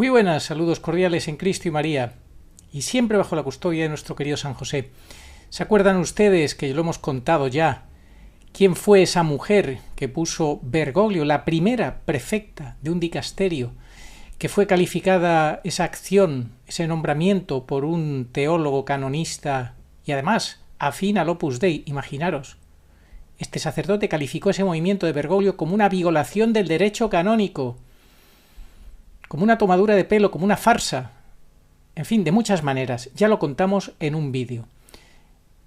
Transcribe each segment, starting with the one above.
Muy buenas, saludos cordiales en Cristo y María, y siempre bajo la custodia de nuestro querido San José. ¿Se acuerdan ustedes que lo hemos contado ya? ¿Quién fue esa mujer que puso Bergoglio, la primera prefecta de un dicasterio, que fue calificada esa acción, ese nombramiento por un teólogo canonista y además afín al Opus Dei? Imaginaros. Este sacerdote calificó ese movimiento de Bergoglio como una violación del derecho canónico, como una tomadura de pelo, como una farsa, en fin, de muchas maneras. Ya lo contamos en un vídeo.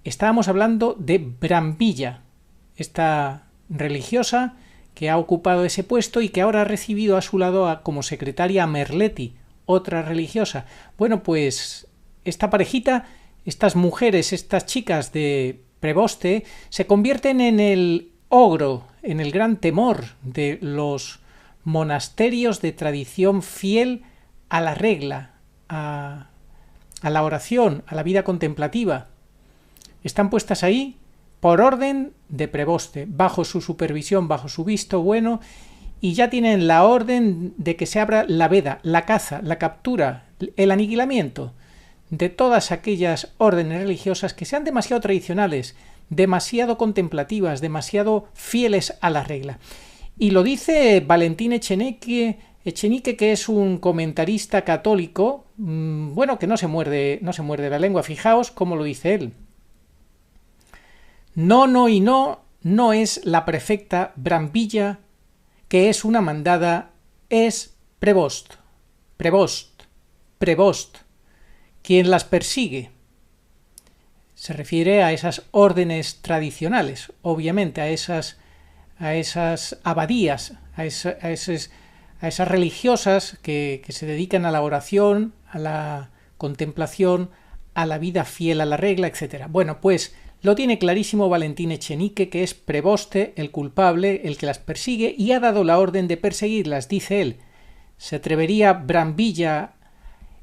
Estábamos hablando de Brambilla, esta religiosa que ha ocupado ese puesto y que ahora ha recibido a su lado como secretaria a Merletti, otra religiosa. Bueno, pues esta parejita, estas mujeres, estas chicas de Preboste, se convierten en el ogro, en el gran temor de los monasterios de tradición fiel a la regla, a la oración, a la vida contemplativa. Están puestas ahí por orden de Preboste, bajo su supervisión, bajo su visto bueno, y ya tienen la orden de que se abra la veda, la caza, la captura, el aniquilamiento de todas aquellas órdenes religiosas que sean demasiado tradicionales, demasiado contemplativas, demasiado fieles a la regla. Y lo dice Valentín Echenique, que es un comentarista católico, bueno, que no se muerde la lengua. Fijaos cómo lo dice él. No es la prefecta Brambilla, que es una mandada, es Prebost, quien las persigue. Se refiere a esas órdenes tradicionales, obviamente, a esas abadías, a esas religiosas que se dedican a la oración, a la contemplación, a la vida fiel a la regla, etc. Bueno, pues lo tiene clarísimo Valentín Echenique, que es Preboste, el culpable, el que las persigue, y ha dado la orden de perseguirlas, dice él. ¿Se atrevería Brambilla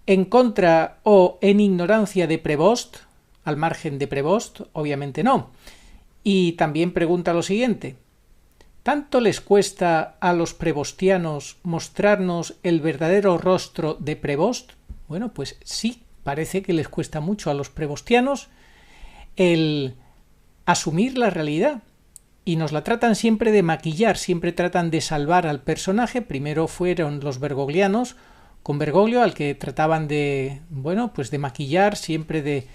en contra o en ignorancia de Prebost, al margen de Prebost? Obviamente no. Y también pregunta lo siguiente: ¿tanto les cuesta a los prebostianos mostrarnos el verdadero rostro de Prebost? Bueno, pues sí, parece que les cuesta mucho a los prebostianos el asumir la realidad, y nos la tratan siempre de maquillar, siempre tratan de salvar al personaje. Primero fueron los bergoglianos, con Bergoglio, al que trataban de, bueno, pues de maquillar, siempre de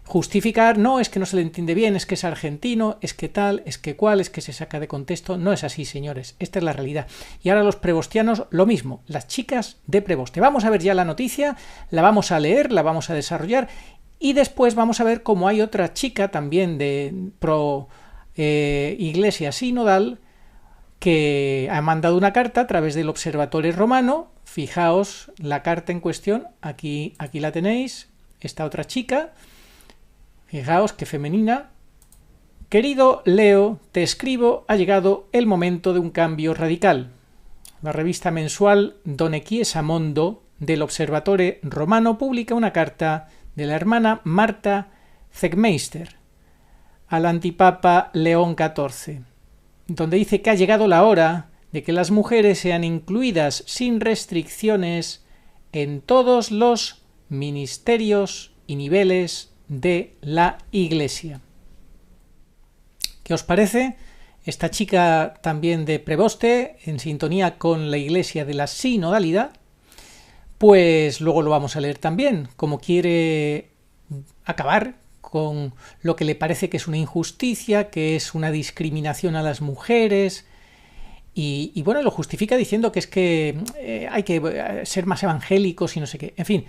justificar. No, es que no se le entiende bien, es que es argentino, es que tal, es que cual, es que se saca de contexto. No es así, señores, esta es la realidad. Y ahora los prebostianos, lo mismo, las chicas de Preboste. Vamos a ver ya la noticia, la vamos a leer, la vamos a desarrollar, y después vamos a ver cómo hay otra chica también de pro iglesia sinodal que ha mandado una carta a través del Observatorio Romano. Fijaos la carta en cuestión, aquí la tenéis, esta otra chica. Fijaos qué femenina. Querido Leo, te escribo, ha llegado el momento de un cambio radical. La revista mensual Done Chiesa Mondo del Observatorio Romano publica una carta de la hermana Marta Zegmeister al antipapa León XIV, donde dice que ha llegado la hora de que las mujeres sean incluidas sin restricciones en todos los ministerios y niveles de la Iglesia. ¿Qué os parece? Esta chica también de Preboste, en sintonía con la Iglesia de la sinodalidad, pues luego lo vamos a leer también, como quiere acabar con lo que le parece que es una injusticia, que es una discriminación a las mujeres, y bueno, lo justifica diciendo que es que hay que ser más evangélicos y no sé qué, en fin.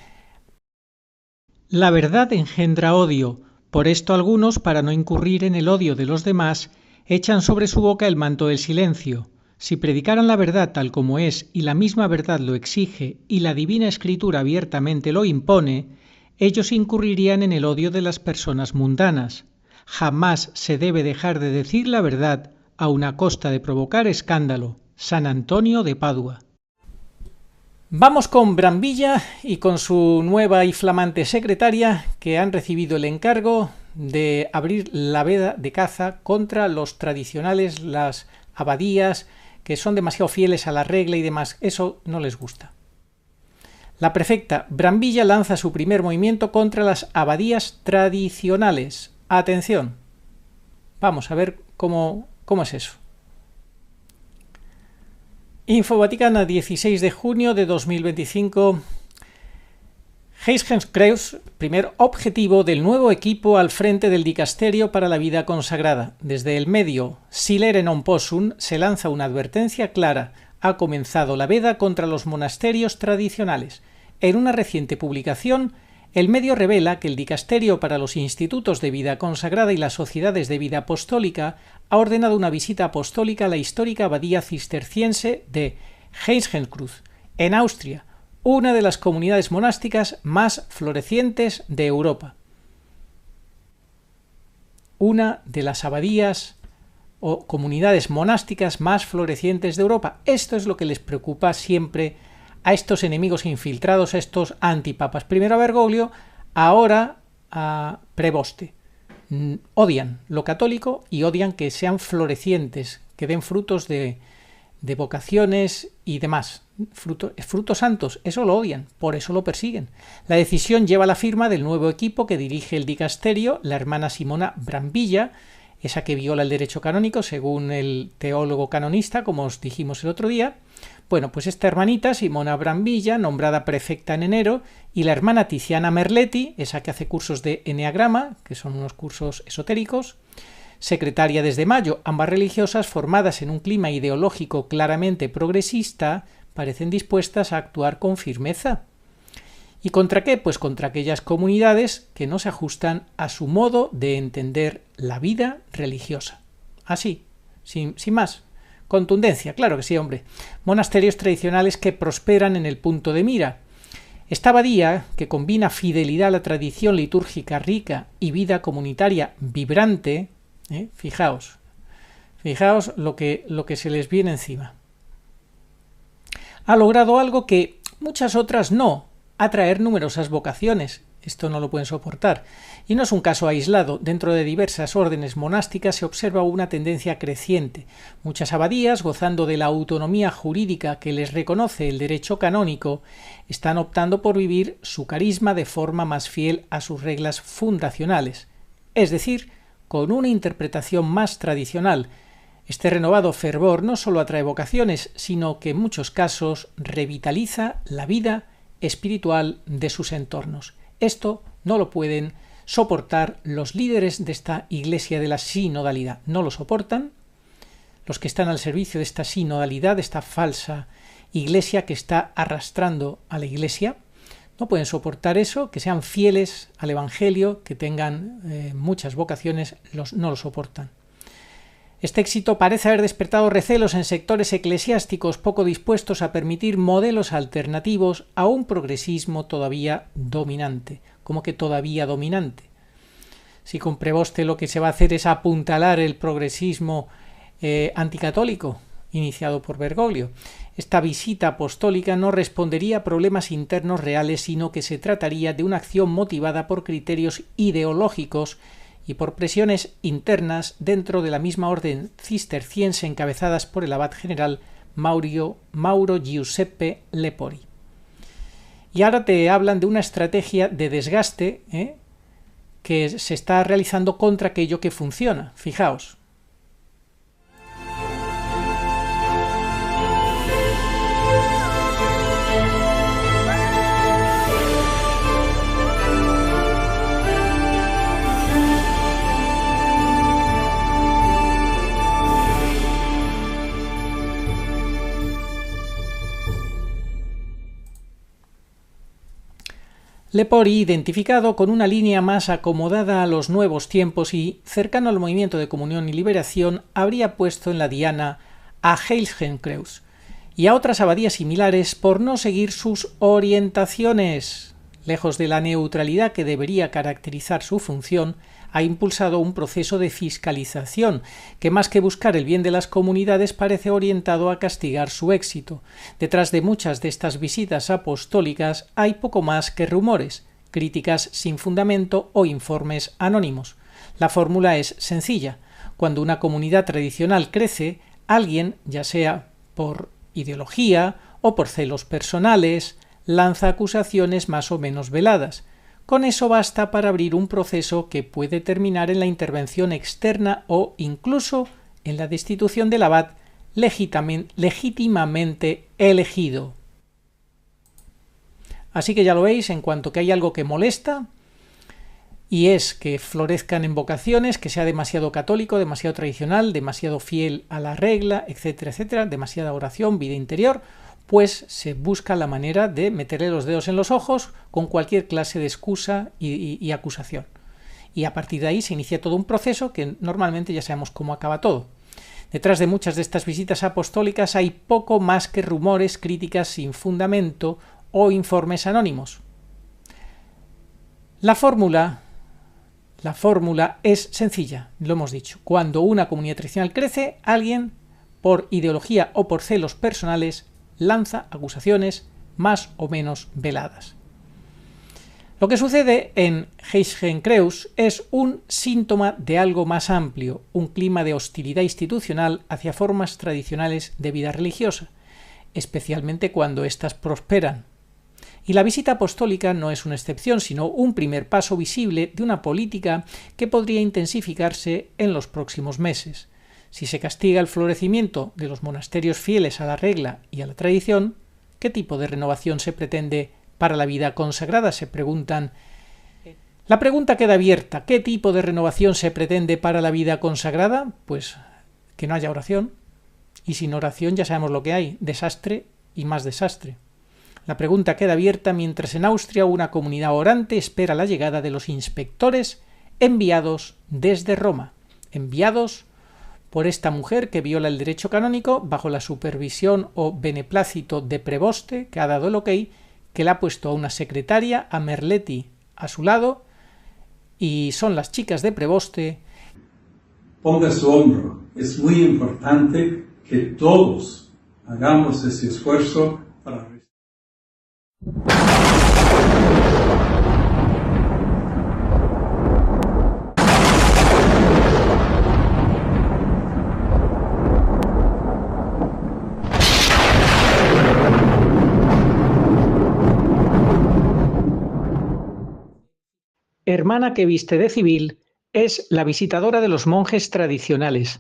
La verdad engendra odio, por esto algunos, para no incurrir en el odio de los demás, echan sobre su boca el manto del silencio. Si predicaran la verdad tal como es, y la misma verdad lo exige, y la Divina Escritura abiertamente lo impone, ellos incurrirían en el odio de las personas mundanas. Jamás se debe dejar de decir la verdad, aun a costa de provocar escándalo. San Antonio de Padua. Vamos con Brambilla y con su nueva y flamante secretaria, que han recibido el encargo de abrir la veda de caza contra los tradicionales, las abadías, que son demasiado fieles a la regla y demás. Eso no les gusta. La prefecta Brambilla lanza su primer movimiento contra las abadías tradicionales. Atención. Vamos a ver cómo es eso. Info Vaticana, 16 de junio de 2025. Heiligkreuz, primer objetivo del nuevo equipo al frente del Dicasterio para la Vida Consagrada. Desde el medio Silere non possum se lanza una advertencia clara. Ha comenzado la veda contra los monasterios tradicionales. En una reciente publicación, el medio revela que el Dicasterio para los Institutos de Vida Consagrada y las Sociedades de Vida Apostólica ha ordenado una visita apostólica a la histórica abadía cisterciense de Heiligkreuz, en Austria, una de las comunidades monásticas más florecientes de Europa. Una de las abadías o comunidades monásticas más florecientes de Europa. Esto es lo que les preocupa siempre a estos enemigos infiltrados, a estos antipapas. Primero a Bergoglio, ahora a Preboste. Odian lo católico y odian que sean florecientes, que den frutos de vocaciones y demás. Frutos santos, eso lo odian, por eso lo persiguen. La decisión lleva la firma del nuevo equipo que dirige el dicasterio, la hermana Simona Brambilla, esa que viola el derecho canónico según el teólogo canonista, como os dijimos el otro día. Bueno, pues esta hermanita, Simona Brambilla, nombrada prefecta en enero, y la hermana Tiziana Merletti, esa que hace cursos de eneagrama, que son unos cursos esotéricos, secretaria desde mayo. Ambas religiosas, formadas en un clima ideológico claramente progresista, parecen dispuestas a actuar con firmeza. ¿Y contra qué? Pues contra aquellas comunidades que no se ajustan a su modo de entender la vida religiosa. Así, sin más. Contundencia, claro que sí, hombre. Monasterios tradicionales que prosperan en el punto de mira. Esta abadía, que combina fidelidad a la tradición litúrgica rica y vida comunitaria vibrante, fijaos lo que se les viene encima. Ha logrado algo que muchas otras no, atraer numerosas vocaciones. Esto no lo pueden soportar. Y no es un caso aislado. Dentro de diversas órdenes monásticas se observa una tendencia creciente. Muchas abadías, gozando de la autonomía jurídica que les reconoce el derecho canónico, están optando por vivir su carisma de forma más fiel a sus reglas fundacionales, es decir, con una interpretación más tradicional. Este renovado fervor no solo atrae vocaciones, sino que en muchos casos revitaliza la vida espiritual de sus entornos. Esto no lo pueden soportar los líderes de esta iglesia de la sinodalidad. No lo soportan los que están al servicio de esta sinodalidad, de esta falsa iglesia que está arrastrando a la iglesia. No pueden soportar eso, que sean fieles al Evangelio, que tengan muchas vocaciones, no lo soportan. Este éxito parece haber despertado recelos en sectores eclesiásticos poco dispuestos a permitir modelos alternativos a un progresismo todavía dominante. ¿Cómo que todavía dominante? Si con Preboste lo que se va a hacer es apuntalar el progresismo anticatólico iniciado por Bergoglio. Esta visita apostólica no respondería a problemas internos reales, sino que se trataría de una acción motivada por criterios ideológicos y por presiones internas dentro de la misma orden cisterciense encabezadas por el abad general Mauro Giuseppe Lepori. Y ahora te hablan de una estrategia de desgaste que se está realizando contra aquello que funciona. Fijaos. Lepori, identificado con una línea más acomodada a los nuevos tiempos y cercano al movimiento de comunión y liberación, habría puesto en la diana a Heiligkreuz y a otras abadías similares por no seguir sus orientaciones. Lejos de la neutralidad que debería caracterizar su función, ha impulsado un proceso de fiscalización que, más que buscar el bien de las comunidades, parece orientado a castigar su éxito. Detrás de muchas de estas visitas apostólicas hay poco más que rumores, críticas sin fundamento o informes anónimos. La fórmula es sencilla. Cuando una comunidad tradicional crece, alguien, ya sea por ideología o por celos personales, lanza acusaciones más o menos veladas. Con eso basta para abrir un proceso que puede terminar en la intervención externa o incluso en la destitución del abad legítimamente elegido. Así que ya lo veis, en cuanto que hay algo que molesta, y es que florezcan en vocaciones, que sea demasiado católico, demasiado tradicional, demasiado fiel a la regla, etcétera, etcétera, demasiada oración, vida interior, pues se busca la manera de meterle los dedos en los ojos con cualquier clase de excusa y acusación. Y a partir de ahí se inicia todo un proceso que normalmente ya sabemos cómo acaba todo. Detrás de muchas de estas visitas apostólicas hay poco más que rumores, críticas sin fundamento o informes anónimos. La fórmula es sencilla, lo hemos dicho. Cuando una comunidad tradicional crece, alguien, por ideología o por celos personales, lanza acusaciones más o menos veladas. Lo que sucede en Heiligkreuz es un síntoma de algo más amplio, un clima de hostilidad institucional hacia formas tradicionales de vida religiosa, especialmente cuando éstas prosperan. Y la visita apostólica no es una excepción, sino un primer paso visible de una política que podría intensificarse en los próximos meses. Si se castiga el florecimiento de los monasterios fieles a la regla y a la tradición, ¿qué tipo de renovación se pretende para la vida consagrada? Se preguntan. La pregunta queda abierta. ¿Qué tipo de renovación se pretende para la vida consagrada? Pues que no haya oración. Y sin oración ya sabemos lo que hay, desastre y más desastre. La pregunta queda abierta mientras en Austria una comunidad orante espera la llegada de los inspectores enviados desde Roma, enviados por esta mujer que viola el derecho canónico bajo la supervisión o beneplácito de Preboste, que ha dado el ok, que le ha puesto a una secretaria, a Merletti, a su lado, y son las chicas de Preboste. Ponga su hombro. Es muy importante que todos hagamos ese esfuerzo para... Hermana que viste de civil es la visitadora de los monjes tradicionales.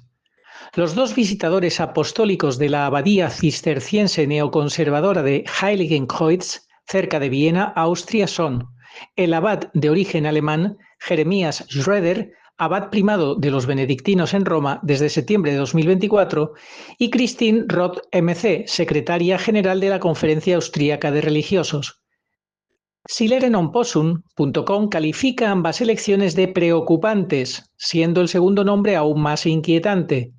Los dos visitadores apostólicos de la abadía cisterciense neoconservadora de Heiligenkreuz, cerca de Viena, Austria, son el abad de origen alemán Jeremías Schroeder, abad primado de los benedictinos en Roma desde septiembre de 2024, y Christine Roth MC, secretaria general de la Conferencia Austríaca de Religiosos. Silerenonpossum.com califica ambas elecciones de preocupantes, siendo el segundo nombre aún más inquietante.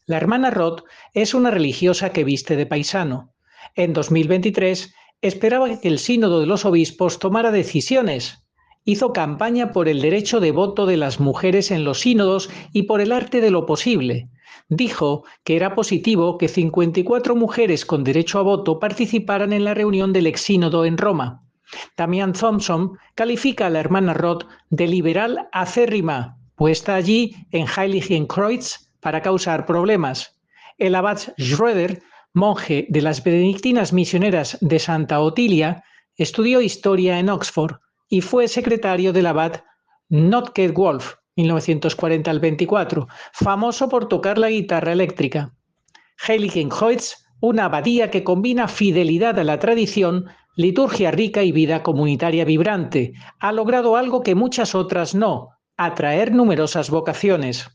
La hermana Roth es una religiosa que viste de paisano. En 2023 esperaba que el sínodo de los obispos tomara decisiones. Hizo campaña por el derecho de voto de las mujeres en los sínodos y por el arte de lo posible. Dijo que era positivo que 54 mujeres con derecho a voto participaran en la reunión del exsínodo en Roma. Damian Thompson califica a la hermana Roth de liberal acérrima, puesta allí en Heiligenkreuz para causar problemas. El abad Schroeder, monje de las benedictinas misioneras de Santa Otilia, estudió historia en Oxford y fue secretario del abad Notke Wolf, 1940 al 24, famoso por tocar la guitarra eléctrica. Heiligenkreuz, una abadía que combina fidelidad a la tradición, liturgia rica y vida comunitaria vibrante, ha logrado algo que muchas otras no: atraer numerosas vocaciones.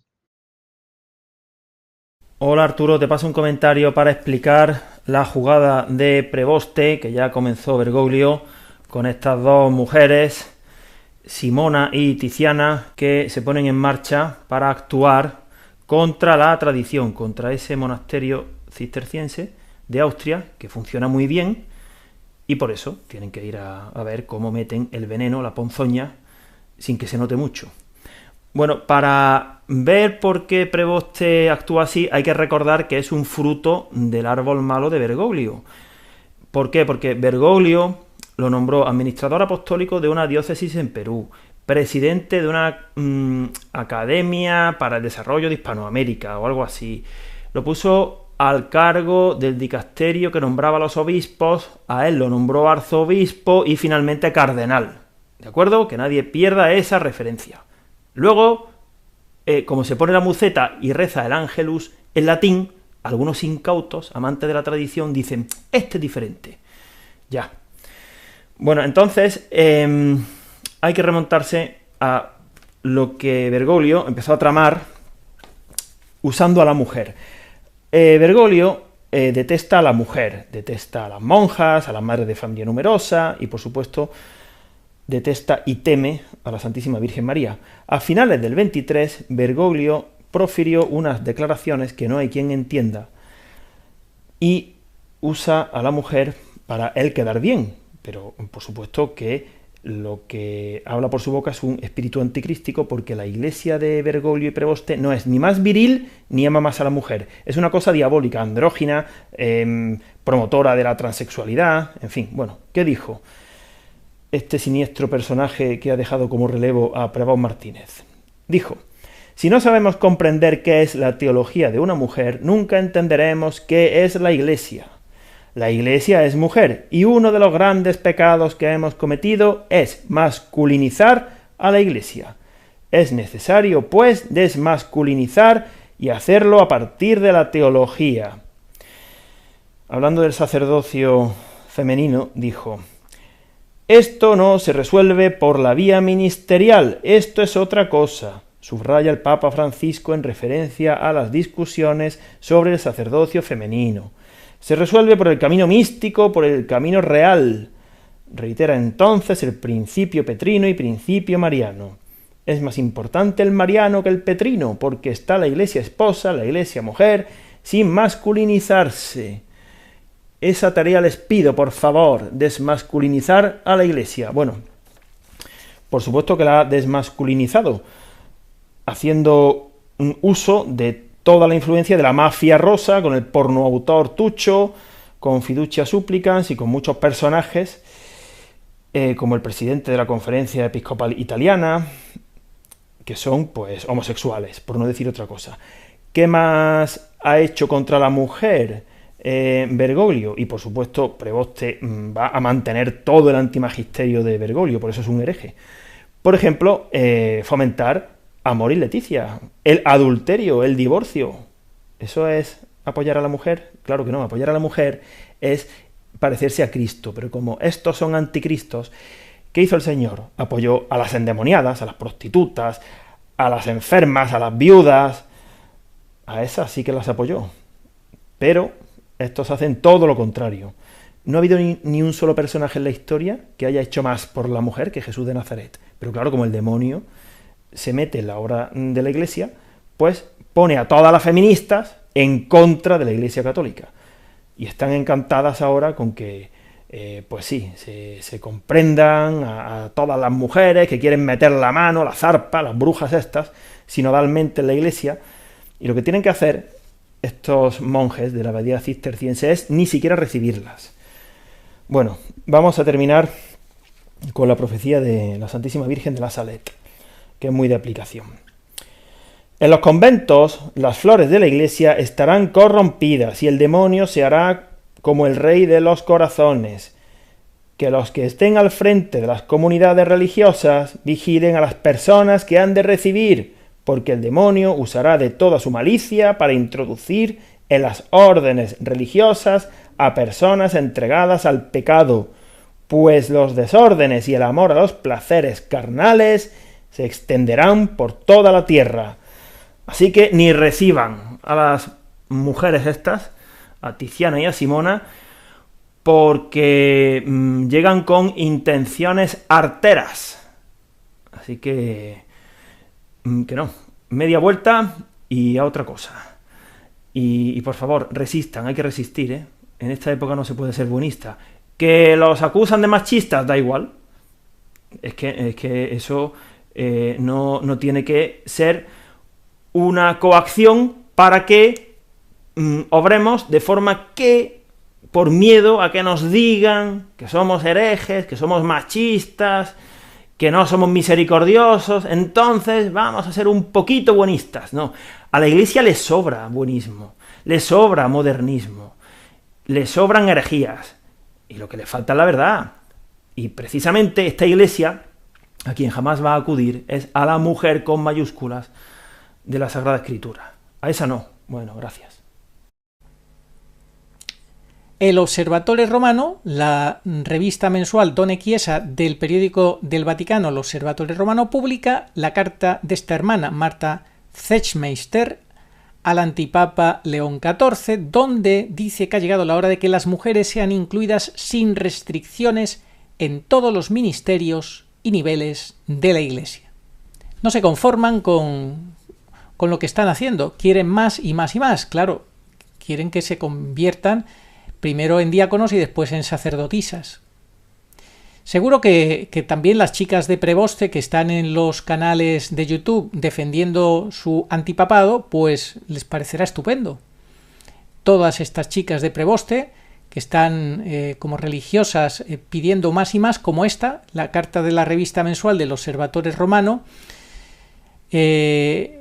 Hola Arturo, te paso un comentario para explicar la jugada de Preboste que ya comenzó Bergoglio con estas dos mujeres, Simona y Tiziana, que se ponen en marcha para actuar contra la tradición, contra ese monasterio cisterciense de Austria que funciona muy bien, y por eso tienen que ir a ver cómo meten el veneno, la ponzoña, sin que se note mucho. Bueno, para ver por qué Preboste actúa así, hay que recordar que es un fruto del árbol malo de Bergoglio. ¿Por qué? Porque Bergoglio lo nombró administrador apostólico de una diócesis en Perú, presidente de una academia para el desarrollo de Hispanoamérica o algo así. Lo puso al cargo del dicasterio que nombraba a los obispos, a él lo nombró arzobispo y finalmente cardenal. ¿De acuerdo? Que nadie pierda esa referencia. Luego, como se pone la muceta y reza el Ángelus en latín, algunos incautos, amantes de la tradición, dicen, este es diferente. Ya. Bueno, entonces, hay que remontarse a lo que Bergoglio empezó a tramar usando a la mujer. Bergoglio detesta a la mujer, detesta a las monjas, a las madres de familia numerosa y, por supuesto, detesta y teme a la Santísima Virgen María. A finales del 23, Bergoglio profirió unas declaraciones que no hay quien entienda y usa a la mujer para él quedar bien, pero por supuesto que lo que habla por su boca es un espíritu anticrístico, porque la iglesia de Bergoglio y Preboste no es ni más viril ni ama más a la mujer. Es una cosa diabólica, andrógina, promotora de la transexualidad, en fin. Bueno, ¿qué dijo este siniestro personaje que ha dejado como relevo a Prevost Martínez? Dijo: si no sabemos comprender qué es la teología de una mujer, nunca entenderemos qué es la iglesia. La iglesia es mujer, y uno de los grandes pecados que hemos cometido es masculinizar a la iglesia. Es necesario, pues, desmasculinizar y hacerlo a partir de la teología. Hablando del sacerdocio femenino, dijo: esto no se resuelve por la vía ministerial, esto es otra cosa. Subraya el Papa Francisco en referencia a las discusiones sobre el sacerdocio femenino. Se resuelve por el camino místico, por el camino real. Reitera entonces el principio petrino y principio mariano. Es más importante el mariano que el petrino, porque está la iglesia esposa, la iglesia mujer, sin masculinizarse. Esa tarea les pido, por favor, desmasculinizar a la iglesia. Bueno, por supuesto que la ha desmasculinizado, haciendo un uso de toda la influencia de la mafia rosa, con el pornoautor Tuccio, con Fiducia Supplicans y con muchos personajes, como el presidente de la Conferencia Episcopal Italiana, que son, pues, homosexuales, por no decir otra cosa. ¿Qué más ha hecho contra la mujer Bergoglio? Y, por supuesto, Preboste va a mantener todo el antimagisterio de Bergoglio, por eso es un hereje. Por ejemplo, fomentar amor y leticia, el adulterio, el divorcio. ¿Eso es apoyar a la mujer? Claro que no, apoyar a la mujer es parecerse a Cristo, pero como estos son anticristos, ¿qué hizo el Señor? Apoyó a las endemoniadas, a las prostitutas, a las enfermas, a las viudas, a esas sí que las apoyó. Pero estos hacen todo lo contrario. No ha habido ni un solo personaje en la historia que haya hecho más por la mujer que Jesús de Nazaret. Pero claro, como el demonio se mete en la obra de la Iglesia, pues pone a todas las feministas en contra de la Iglesia católica. Y están encantadas ahora con que, pues sí, se comprendan a todas las mujeres que quieren meter la mano, la zarpa, las brujas estas, sinodalmente en la Iglesia. Y lo que tienen que hacer estos monjes de la abadía cisterciense es ni siquiera recibirlas. Bueno, vamos a terminar con la profecía de la Santísima Virgen de la Salette, que es muy de aplicación. En los conventos, las flores de la iglesia estarán corrompidas y el demonio se hará como el rey de los corazones. Que los que estén al frente de las comunidades religiosas vigilen a las personas que han de recibir, porque el demonio usará de toda su malicia para introducir en las órdenes religiosas a personas entregadas al pecado, pues los desórdenes y el amor a los placeres carnales se extenderán por toda la tierra. Así que ni reciban a las mujeres estas, a Tiziana y a Simona, porque llegan con intenciones arteras. Así que no, media vuelta y a otra cosa. Y por favor, resistan, hay que resistir, ¿eh? En esta época no se puede ser buenista. Que los acusan de machistas, da igual. Es que eso no tiene que ser una coacción para que obremos de forma que, por miedo a que nos digan que somos herejes, que somos machistas, que no somos misericordiosos, entonces vamos a ser un poquito buenistas. No, a la Iglesia le sobra buenismo. le sobra modernismo, le sobran herejías, y lo que le falta es la verdad. Y precisamente esta Iglesia, a quien jamás va a acudir, es a la mujer con mayúsculas de la Sagrada Escritura. A esa no. Bueno, gracias. El Osservatore Romano, la revista mensual Donna Chiesa del periódico del Vaticano, el Osservatore Romano, publica la carta de esta hermana, Marta Zechmeister, al antipapa León XIV, donde dice que ha llegado la hora de que las mujeres sean incluidas sin restricciones en todos los ministerios y niveles de la Iglesia. No se conforman con lo que están haciendo, quieren más y más y más. Claro, quieren que se conviertan primero en diáconos y después en sacerdotisas. Seguro que también las chicas de Preboste que están en los canales de YouTube defendiendo su antipapado, pues les parecerá estupendo. Todas estas chicas de Preboste que están como religiosas pidiendo más y más, como esta, la carta de la revista mensual del Osservatore Romano, en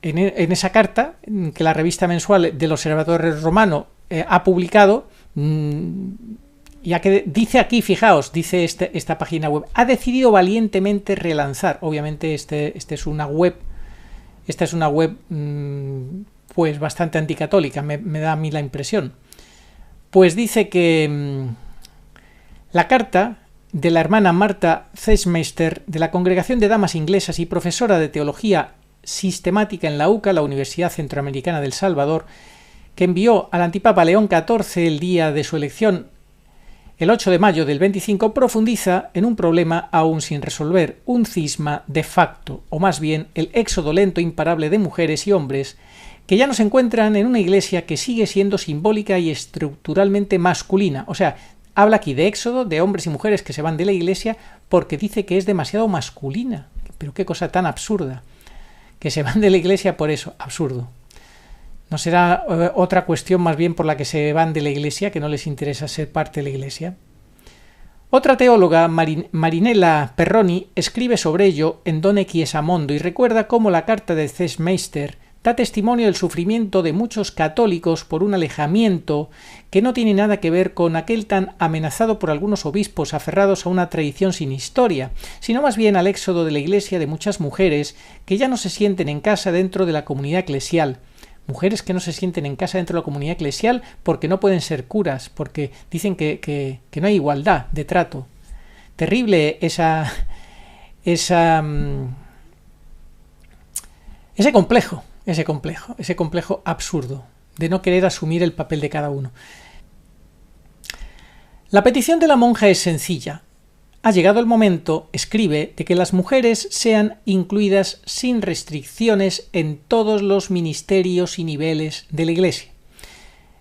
esa carta que la revista mensual del Osservatore Romano ha publicado, ya que dice aquí, fijaos, dice esta página web, ha decidido valientemente relanzar. Obviamente esta es una web pues bastante anticatólica, me da a mí la impresión. Pues dice que la carta de la hermana Marta Zechmeister de la Congregación de Damas Inglesas y profesora de Teología Sistemática en la UCA, la Universidad Centroamericana del Salvador, que envió al antipapa León XIV el día de su elección, el 8 de mayo del 25, profundiza en un problema aún sin resolver, un cisma de facto, o más bien el éxodo lento e imparable de mujeres y hombres que ya no se encuentran en una iglesia que sigue siendo simbólica y estructuralmente masculina. O sea, habla aquí de éxodo de hombres y mujeres que se van de la iglesia porque dice que es demasiado masculina. Pero qué cosa tan absurda. Que se van de la iglesia por eso, absurdo. ¿No será otra cuestión más bien por la que se van de la Iglesia, que no les interesa ser parte de la Iglesia? Otra teóloga, Marinella Perroni, escribe sobre ello en Donna Chiesa Mondo y recuerda cómo la carta de Zechmeister da testimonio del sufrimiento de muchos católicos por un alejamiento que no tiene nada que ver con aquel tan amenazado por algunos obispos aferrados a una tradición sin historia, sino más bien al éxodo de la Iglesia de muchas mujeres que ya no se sienten en casa dentro de la comunidad eclesial. Mujeres que no se sienten en casa dentro de la comunidad eclesial porque no pueden ser curas, porque dicen que no hay igualdad de trato. Terrible ese complejo absurdo de no querer asumir el papel de cada uno. La petición de la monja es sencilla. Ha llegado el momento, escribe, de que las mujeres sean incluidas sin restricciones en todos los ministerios y niveles de la Iglesia.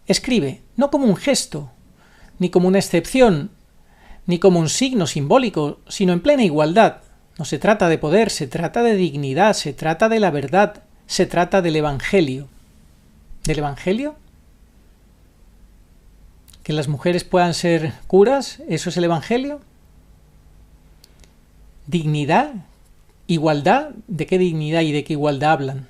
Escribe, no como un gesto, ni como una excepción, ni como un signo simbólico, sino en plena igualdad. No se trata de poder, se trata de dignidad, se trata de la verdad, se trata del Evangelio. ¿Del Evangelio? ¿Que las mujeres puedan ser curas? ¿Eso es el Evangelio? ¿Dignidad? ¿Igualdad? ¿De qué dignidad y de qué igualdad hablan?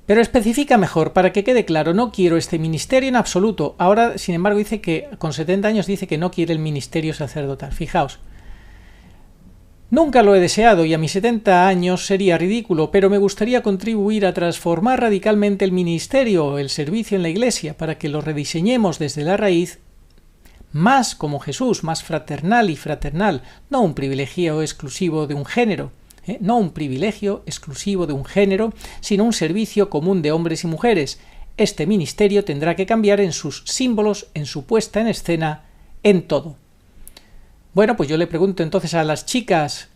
Pero especifica mejor, para que quede claro, no quiero este ministerio en absoluto. Ahora, sin embargo, dice que con 70 años dice que no quiere el ministerio sacerdotal. Fijaos. Nunca lo he deseado y a mis 70 años sería ridículo, pero me gustaría contribuir a transformar radicalmente el ministerio, el servicio en la Iglesia, para que lo rediseñemos desde la raíz, más como Jesús, más fraternal y fraternal, no un privilegio exclusivo de un género, no un privilegio exclusivo de un género, sino un servicio común de hombres y mujeres. Este ministerio tendrá que cambiar en sus símbolos, en su puesta en escena, en todo. Bueno, pues yo le pregunto entonces a las chicas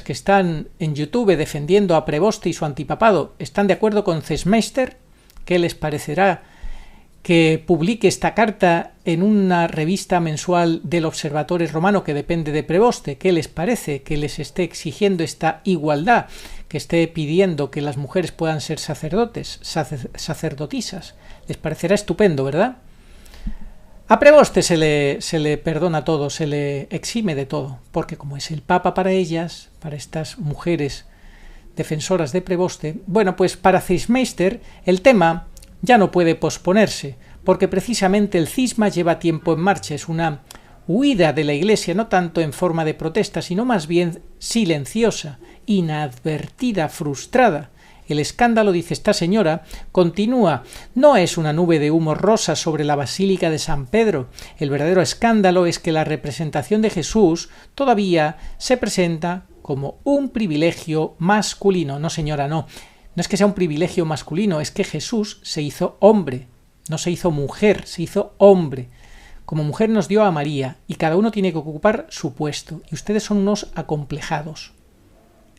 que están en YouTube defendiendo a Preboste y su antipapado, ¿están de acuerdo con Zechmeister? ¿Qué les parecerá que publique esta carta en una revista mensual del Observatore Romano que depende de Preboste? ¿Qué les parece que les esté exigiendo esta igualdad, que esté pidiendo que las mujeres puedan ser sacerdotisas? Les parecerá estupendo, ¿verdad? A Preboste se le perdona todo, se le exime de todo, porque como es el Papa para ellas, para estas mujeres defensoras de Preboste, bueno, pues para Zechmeister el tema ya no puede posponerse, porque precisamente el cisma lleva tiempo en marcha, es una huida de la Iglesia, no tanto en forma de protesta, sino más bien silenciosa, inadvertida, frustrada. El escándalo, dice esta señora, continúa. No es una nube de humo rosa sobre la Basílica de San Pedro. El verdadero escándalo es que la representación de Jesús todavía se presenta como un privilegio masculino. No, señora, no. No es que sea un privilegio masculino, es que Jesús se hizo hombre. No se hizo mujer, se hizo hombre. Como mujer nos dio a María, y cada uno tiene que ocupar su puesto. Y ustedes son unos acomplejados.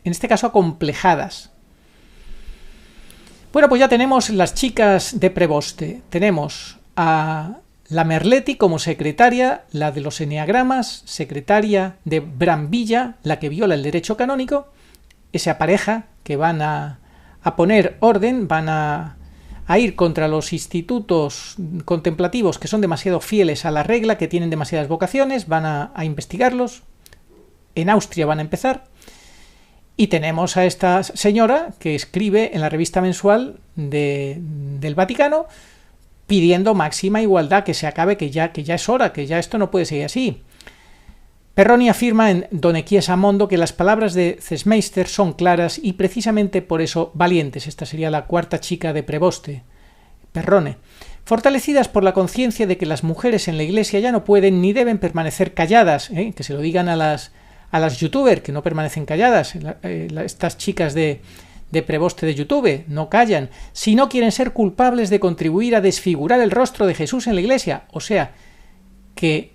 En este caso, acomplejadas. Bueno, pues ya tenemos las chicas de Preboste. Tenemos a la Merletti como secretaria, la de los eneagramas, secretaria de Brambilla, la que viola el derecho canónico, esa pareja que van a poner orden, van a ir contra los institutos contemplativos que son demasiado fieles a la regla, que tienen demasiadas vocaciones, van a investigarlos. En Austria van a empezar. Y tenemos a esta señora que escribe en la revista mensual del Vaticano pidiendo máxima igualdad, que se acabe, que ya es hora, que ya esto no puede seguir así. Perroni afirma en Donde chiesa mondo que las palabras de Zesmeister son claras y precisamente por eso valientes. Esta sería la cuarta chica de Preboste, Perrone. Fortalecidas por la conciencia de que las mujeres en la Iglesia ya no pueden ni deben permanecer calladas, que se lo digan a las youtubers que no permanecen calladas, estas chicas de Preboste de YouTube no callan, si no quieren ser culpables de contribuir a desfigurar el rostro de Jesús en la Iglesia. O sea, que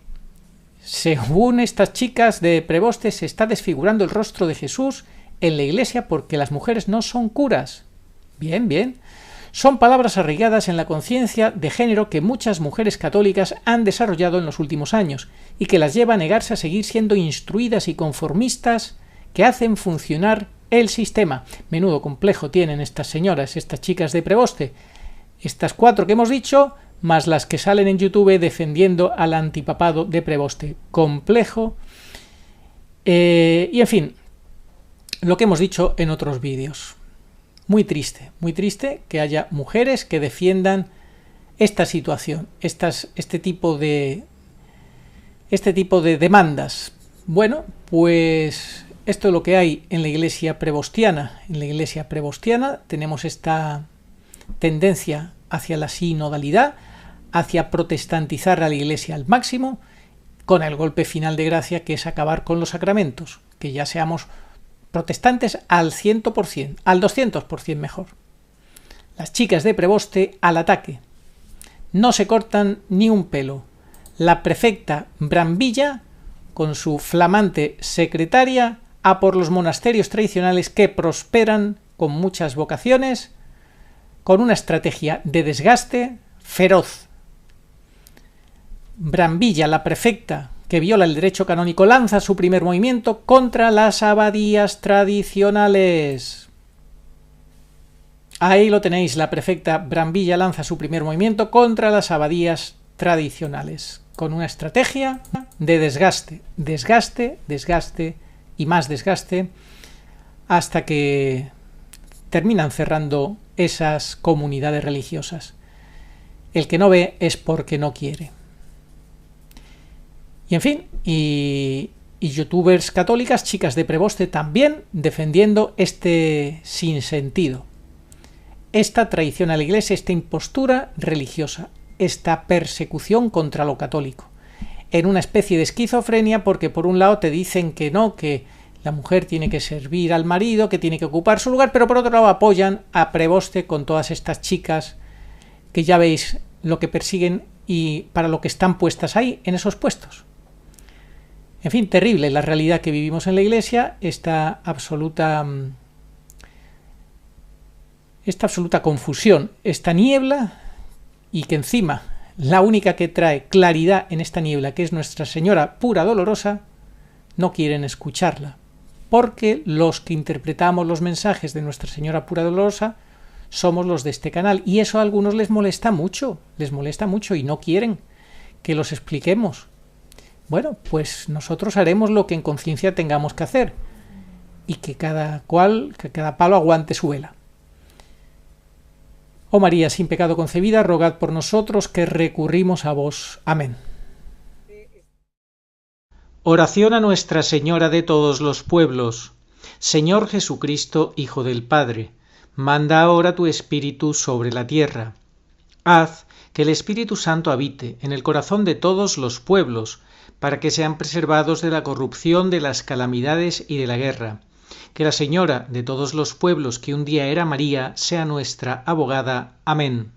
según estas chicas de Preboste se está desfigurando el rostro de Jesús en la Iglesia porque las mujeres no son curas. Bien, bien. Son palabras arraigadas en la conciencia de género que muchas mujeres católicas han desarrollado en los últimos años y que las lleva a negarse a seguir siendo instruidas y conformistas que hacen funcionar el sistema. Menudo complejo tienen estas señoras, estas chicas de Preboste. Estas cuatro que hemos dicho, más las que salen en YouTube defendiendo al antipapado de Preboste. Complejo. Y en fin, lo que hemos dicho en otros vídeos. Muy triste que haya mujeres que defiendan esta situación, este tipo de demandas. Bueno, pues esto es lo que hay en la Iglesia prebostiana. En la Iglesia prebostiana tenemos esta tendencia hacia la sinodalidad, hacia protestantizar a la Iglesia al máximo, con el golpe final de gracia que es acabar con los sacramentos, que ya seamos protestantes al 100%, al 200% mejor. Las chicas de Preboste al ataque. No se cortan ni un pelo. La prefecta Brambilla, con su flamante secretaria, a por los monasterios tradicionales que prosperan con muchas vocaciones, con una estrategia de desgaste feroz. Brambilla, la prefecta, que viola el derecho canónico, lanza su primer movimiento contra las abadías tradicionales. Ahí lo tenéis, la prefecta Brambilla lanza su primer movimiento contra las abadías tradicionales, con una estrategia de desgaste, desgaste y más desgaste, hasta que terminan cerrando esas comunidades religiosas. El que no ve es porque no quiere. Y en fin, y youtubers católicas, chicas de Preboste también defendiendo este sinsentido, esta traición a la Iglesia, esta impostura religiosa, esta persecución contra lo católico, en una especie de esquizofrenia porque por un lado te dicen que no, que la mujer tiene que servir al marido, que tiene que ocupar su lugar, pero por otro lado apoyan a Preboste con todas estas chicas que ya veis lo que persiguen y para lo que están puestas ahí, en esos puestos. En fin, terrible la realidad que vivimos en la Iglesia, esta absoluta confusión, esta niebla, y que encima la única que trae claridad en esta niebla, que es Nuestra Señora pura dolorosa, no quieren escucharla, porque los que interpretamos los mensajes de Nuestra Señora pura dolorosa somos los de este canal, y eso a algunos les molesta mucho y no quieren que los expliquemos. Bueno, pues nosotros haremos lo que en conciencia tengamos que hacer y que cada palo aguante su vela. Oh María, sin pecado concebida, rogad por nosotros que recurrimos a vos. Amén. Oración a Nuestra Señora de todos los pueblos. Señor Jesucristo, Hijo del Padre, manda ahora tu Espíritu sobre la tierra. Haz que el Espíritu Santo habite en el corazón de todos los pueblos, para que sean preservados de la corrupción, de las calamidades y de la guerra. Que la Señora de todos los pueblos, que un día era María, sea nuestra abogada. Amén.